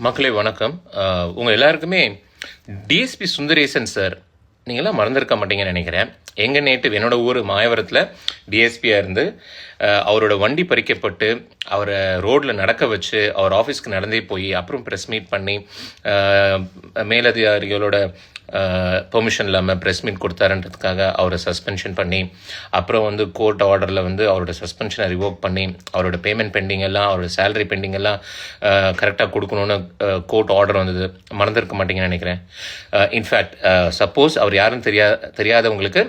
மக்களே வணக்கம். உங்கள் எல்லாருக்குமே டிஎஸ்பி சுந்தரேசன் சார் நீங்களாம் மறந்துருக்க மாட்டீங்கன்னு நினைக்கிறேன். எங்கள் நேட்டிவ் என்னோட ஊர் மாயவரத்தில் டிஎஸ்பியாக இருந்து அவரோட வண்டி பறிக்கப்பட்டு அவரை ரோட்டில் நடக்க வச்சு அவர் ஆஃபீஸ்க்கு நடந்தே போய் அப்புறம் ப்ரெஸ் மீட் பண்ணி மேலதிகாரிகளோட பெர்மிஷன் இல்லாமல் ப்ரெஸ் மீட் கொடுத்தாருன்றதுக்காக அவரை சஸ்பென்ஷன் பண்ணி அப்புறம் கோர்ட் ஆர்டரில் அவரோட சஸ்பென்ஷனை ரிவோக் பண்ணி அவரோட பேமெண்ட் பெண்டிங் எல்லாம் அவரோட சேலரி பெண்டிங் எல்லாம் கரெக்டாக கொடுக்கணுன்னு கோர்ட் ஆர்டர் வந்தது. மறந்துருக்க மாட்டீங்கன்னு நினைக்கிறேன். இன்ஃபேக்ட் சப்போஸ் அவர் யாருன்னு தெரியாதவங்களுக்கு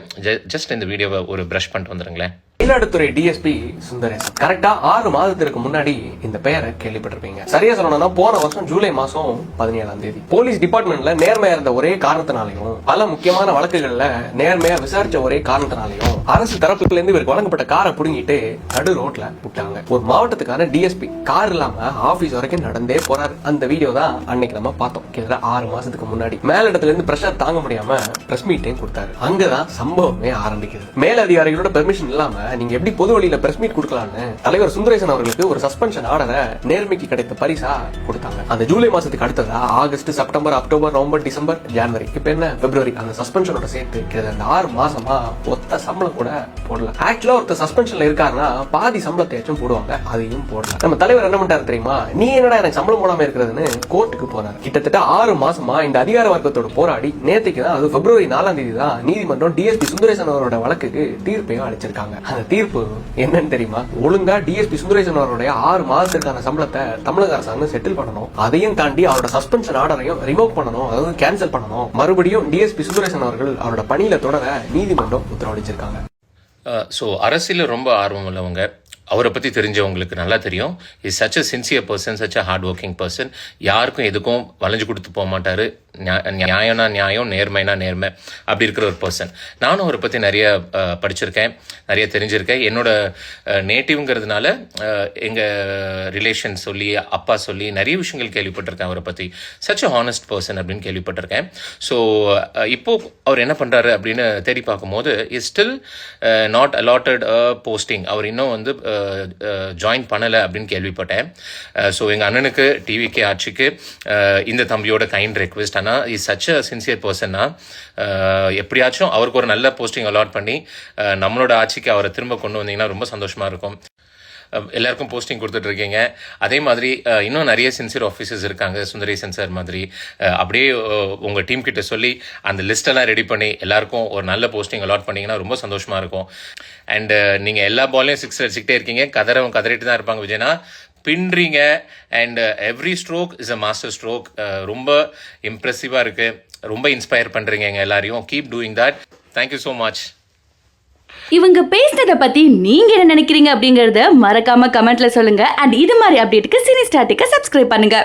ஜஸ்ட் இந்த வீடியோவை ஒரு ப்ரஷ் பண்ணிட்டு வந்துடுங்களேன். மயிலாடுதுறை டிஎஸ்பி சுந்தரேசன் கரெக்டா 6 மாதத்திற்கு முன்னாடி இந்த பெயரை கேள்விப்பட்டிருப்பீங்க. சரியா சொல்லணும்னா போன வருஷம் ஜூலை மாசம் 17ஆம் தேதி போலீஸ் டிபார்ட்மெண்ட்ல நேர்மையா இருந்த ஒரே காரணத்தினாலையும் பல முக்கியமான வழக்குகள்ல நேர்மையா விசாரிச்ச ஒரே காரணத்தினாலையும் அரசு தரப்புல இருந்து இவருக்கு வழங்கப்பட்ட காரை புடுங்கிட்டு நடு ரோட்ல விட்டாங்க. ஒரு மாவட்டத்துக்கான டிஎஸ்பி கார் இல்லாம ஆபீஸ் வரைக்கும் நடந்தே போறாரு. அந்த வீடியோ தான் அன்னைக்கு நம்ம பார்த்தோம். கிட்டத்தட்ட 6 மாசத்துக்கு முன்னாடி மேலிடத்துல இருந்து பிரஷர் தாங்க முடியாம பிரஸ் மீட்டையும் கொடுத்தாரு. அங்கதான் சம்பவமே ஆரம்பிக்குது. மேலதிகாரிகளோட பெர்மிஷன் இல்லாம நீங்க எப்படி பொது வழியில பிரஸ் மீட் கொடுக்கலாம்னு தலைவர் சுந்தரேசன் அவர்களுக்கு ஒரு சஸ்பென்ஷன் ஆர்டரை நேர்மைக்கு கிடைத்த பரிசா கொடுத்தாங்க. அந்த ஜூலை மாசத்துக்கு அடுத்ததா August, September, October, November, December, January, இப்ப என்ன பிப்ரவரி, அந்த சஸ்பென்ஷனோட சேர்த்து அந்த 6 மாசமா ஒத்த சம்பளம் கூட போடல. ஆக்சுவலா ஒருத்தர் சஸ்பென்ஷன்ல இருக்காருன்னா பாதி சம்பளத்தையாச்சும் போடுவாங்க, அதையும் போடல. நம்ம தலைவர் என்ன பண்ணிட்டாரு தெரியுமா? நீ என்னடா எனக்கு சம்பளம் போடாம இருக்கிறதுன்னு கோர்ட்டுக்கு போறாரு. கிட்டத்தட்ட 6 மாசமா இந்த அதிகார வர்க்கத்தோட போராடி நேற்றுக்கு தான், அது பிப்ரவரி 4ஆம் தேதி தான் நீதிமன்றம் டிஎஸ்பி சுந்தரேசன் அவரோட வழக்குக்கு தீர்ப்பையும் அளிச்சிருக்காங்க. அந்த தீர்ப்பு என்னன்னு தெரியுமா? ஒழுங்கா டிஎஸ்பி சுந்தரேசன் அவருடைய 6 மாதத்திற்கான சம்பளத்தை தமிழக அரசாங்கம் செட்டில் பண்ணணும். அதையும் தாண்டி அவரோட சஸ்பென்ஷன் ஆர்டரையும் ரிவோக் பண்ணணும், அதாவது கேன்சல் பண்ணணும். மறுபடியும் டிஎஸ்பி சுந்தரேசன் அவர்கள் அவரோட பணியில தொடர நீதிமன்றம் உத்தரவளிச்சிருக்காங்க. ஸோ அரசியல் ரொம்ப ஆர்வம் உள்ளவங்க, அவரை பற்றி தெரிஞ்சவங்களுக்கு நல்லா தெரியும். Is such a sincere person, such a hard working person. யாருக்கும் எதுக்கும் வளைஞ்சு கொடுத்து போக மாட்டார். நியாயம்னா நியாயம், நேர்மைனா நேர்மை, அப்படி இருக்கிற ஒரு பர்சன். நானும் அவரை பற்றி நிறைய படிச்சிருக்கேன், நிறைய தெரிஞ்சிருக்கேன். என்னோட நேட்டிவ்ங்கிறதுனால எங்கள் ரிலேஷன் சொல்லி, அப்பா சொல்லி நிறைய விஷயங்கள் கேள்விப்பட்டிருக்கேன் அவரை பற்றி. சச் அ ஹானஸ்ட் பர்சன் அப்படின்னு கேள்விப்பட்டிருக்கேன். ஸோ இப்போது அவர் என்ன பண்ணுறாரு அப்படின்னு தேடி பார்க்கும்போது is still not allotted posting. அவர் இன்னும் ஜாயின் பண்ணலை அப்படின்னு கேள்விப்பட்டேன். ஸோ எங்கள் அண்ணனுக்கு, டிவிகே ஆட்சிக்கு இந்த தம்பியோட கைண்ட் ரெக்வெஸ்ட். ஆனால் இஸ் சச் அ சின்சியர் பர்சன்னா எப்படியாச்சும் அவருக்கு ஒரு நல்ல போஸ்டிங் அலாட் பண்ணி நம்மளோட ஆட்சிக்கு அவரை திரும்ப கொண்டு வந்தீங்கன்னா ரொம்ப சந்தோஷமாக இருக்கும். எல்லாருக்கும் போஸ்டிங் கொடுத்துட்டு இருக்கீங்க. அதே மாதிரி இன்னும் நிறைய சின்சியர் ஆஃபீஸர்ஸ் இருக்காங்க சுந்தரேசன் சார் மாதிரி. அப்படியே உங்கள் டீம் கிட்ட சொல்லி அந்த லிஸ்டெல்லாம் ரெடி பண்ணி எல்லாருக்கும் ஒரு நல்ல போஸ்டிங் அலாட் பண்ணிங்கன்னா ரொம்ப சந்தோஷமாக இருக்கும். அண்ட் நீங்கள் எல்லா பால்லையும் 6 அடிச்சுக்கிட்டே இருக்கீங்க. கதறிட்டு தான் இருப்பாங்க விஜயனா, பின்றீங்க. And every stroke is a master stroke. ரொம்ப இம்ப்ரெசிவாக இருக்குது, ரொம்ப இன்ஸ்பயர் பண்ணுறீங்க எங்கள் எல்லாரையும். Keep doing that. Thank you so much. இவங்க பேசினதை பத்தி நீங்க என்ன நினைக்கிறீங்க அப்படிங்கறத மறக்காம கமெண்ட்ல சொல்லுங்க. அண்ட் இது மாதிரி அப்டேட்டுக்கு சினி ஸ்டாட்டிக்க சப்ஸ்கிரைப் பண்ணுங்க.